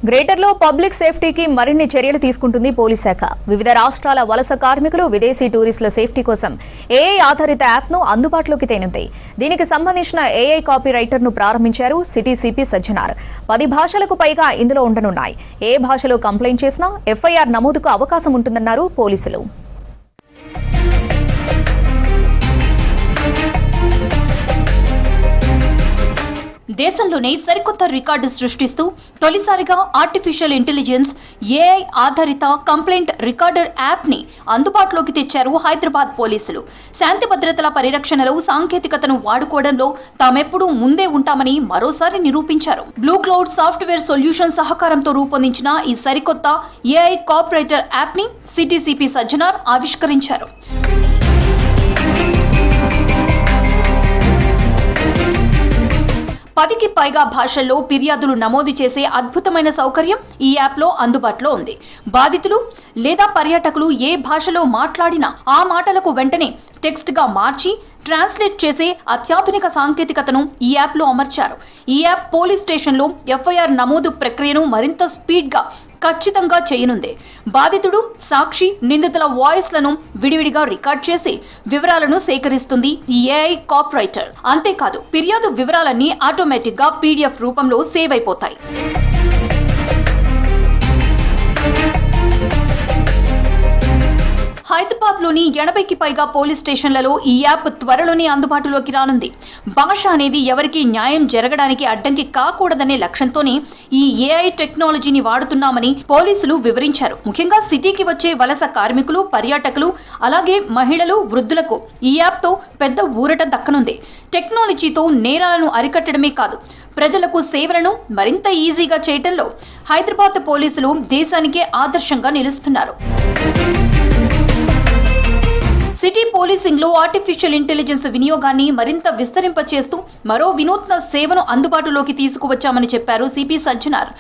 గ్రేటర్లో public సేఫ్టీకి మరిన్ని చర్యలు తీసుకుంటుంది పోలీస్ శాఖ. వివిధ రాష్ట్రాల వలస కార్మికులు, విదేశీ టూరిస్టుల సేఫ్టీ కోసం ఏఐ ఆధారిత యాప్ను అందుబాటులోకి తేనుంది. దీనికి సంబంధించిన ఏఐ కాపీ రైటర్ను ప్రారంభించారు సిటీ సిపి సజ్జనార్. 10 భాషలకు పైగా ఇందులో ఉండనున్నాయి. ఏ భాషలో కంప్లైంట్ చేసినా ఎఫ్ఐఆర్ నమోదుకు అవకాశం ఉంటుందన్నారు పోలీసులు. దేశంలోనే సరికొత్త రికార్డు సృష్టిస్తూ తొలిసారిగా ఆర్టిఫిషియల్ ఇంటెలిజెన్స్ ఏఐ ఆధారిత కంప్లైంట్ రికార్డర్ యాప్ ని అందుబాటులోకి తెచ్చారు హైదరాబాద్ పోలీసులు. శాంతి భద్రతల పరిరక్షణలో సాంకేతికతను వాడుకోవడంలో తామెప్పుడూ ముందే ఉంటామని మరోసారి నిరూపించారు. బ్లూ క్లౌడ్ సాఫ్ట్వేర్ సొల్యూషన్ సహకారంతో రూపొందించిన ఈ సరికొత్త ఏఐ కాపీరైటర్ యాప్ ని సిటీ సిపి సజ్జనార్ ఆవిష్కరించారు. 10కి పైగా భాషల్లో ఫిర్యాదులు నమోదు చేసే అద్భుతమైన సౌకర్యం ఈ యాప్లో అందుబాటులో ఉంది. బాధితులు లేదా పర్యాటకులు ఏ భాషలో మాట్లాడినా ఆ మాటలకు వెంటనే టెక్స్ట్గా మార్చి ట్రాన్స్లేట్ చేసే అత్యాధునిక సాంకేతికతను ఈ యాప్లో అమర్చారు. ఈ యాప్ పోలీస్ స్టేషన్లో ఎఫ్ఐఆర్ నమోదు ప్రక్రియను మరింత స్పీడ్గా ఖచ్చితంగా చేయనుంది. బాధితుడు, సాక్షి, నిందితుల వాయిస్లను విడివిడిగా రికార్డ్ చేసి వివరాలను సేకరిస్తుంది ఈ ఏఐ కాపీరైటర్. అంతేకాదు, ఫిర్యాదు వివరాలన్నీ ఆటోమేటిక్గా పీడిఎఫ్ రూపంలో సేవ్ అయిపోతాయి. హైదరాబాద్లోని 80కి పైగా పోలీస్ స్టేషన్లలో ఈ యాప్ త్వరలోనే అందుబాటులోకి రానుంది. భాష అనేది ఎవరికి న్యాయం జరగడానికి అడ్డంకి కాకూడదనే లక్ష్యంతోనే ఈ ఏఐ టెక్నాలజీని వాడుతున్నామని పోలీసులు వివరించారు. ముఖ్యంగా సిటీకి వచ్చే వలస కార్మికులు, పర్యాటకులు, అలాగే మహిళలు, వృద్ధులకు ఈ యాప్తో పెద్ద ఊరట దక్కనుంది. టెక్నాలజీతో నేరాలను అరికట్టడమే కాదు, ప్రజలకు సేవలను మరింత ఈజీగా చేయటంలో హైదరాబాద్ పోలీసులు దేశానికే ఆదర్శంగా నిలుస్తున్నారు. సిటీ పోలీసింగ్ లో ఆర్టిఫిషియల్ ఇంటెలిజెన్స్ వినియోగాన్ని మరింత విస్తరింపచేస్తూ మరో వినూత్న సేవను అందుబాటులోకి తీసుకువచ్చామని చెప్పారు సిపి సజ్జనార్.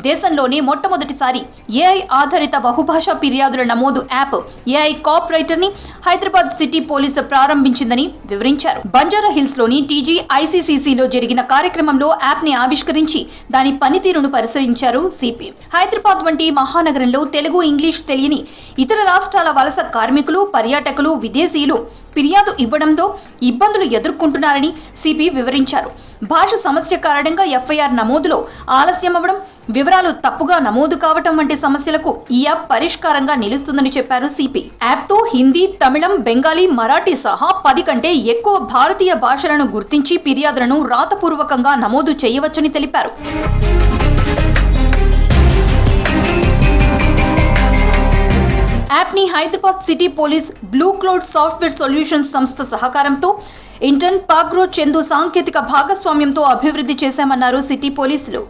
దేశంలోనే మొట్టమొదటిసారి ఏఐ ఆధారిత బహుభాషా ఫిర్యాదుల నమోదు యాప్ ఏఐ కాపీరైటర్ ని హైదరాబాద్ సిటీ పోలీసు ప్రారంభించిందని వివరించారు. బంజారా హిల్స్ లోని టీజీ ఐసీసీసీలో జరిగిన కార్యక్రమంలో యాప్ ని ఆవిష్కరించి దాని పనితీరును పరిశీలించారు సిపి. హైదరాబాద్ వంటి మహానగరంలో తెలుగు, ఇంగ్లీష్ తెలియని ఇతర రాష్ట్రాల వలస కార్మికులు, పర్యాటకులు, విదేశీయులు ఫిర్యాదు ఇవ్వడంతో ఇబ్బందులు ఎదుర్కొంటున్నారని సిపి వివరించారు. భాష సమస్య కారణంగా ఎఫ్ఐఆర్ నమోదులో ఆలస్యం అవ్వడం, వివరాలు తప్పుగా నమోదు కావటం వంటి సమస్యలకు ఈ యాప్ పరిష్కారంగా నిలుస్తుందని చెప్పారు సిపి. యాప్ తో హిందీ, తమిళం, బెంగాలీ, మరాఠీ సహా 10 కంటే ఎక్కువ భారతీయ భాషలను గుర్తించి ఫిర్యాదులను రాతపూర్వకంగా నమోదు చేయవచ్చని తెలిపారు. యాప్ ని Hyderabad city police, blue cloud software solutions సంస్థ సహకారంతో ఇంటర్న్ పాగ్రో చందు సాంకేతిక భాగస్వామ్యంతో అభివృద్ధి చేశామన్నారు సిటీ పోలీసులు.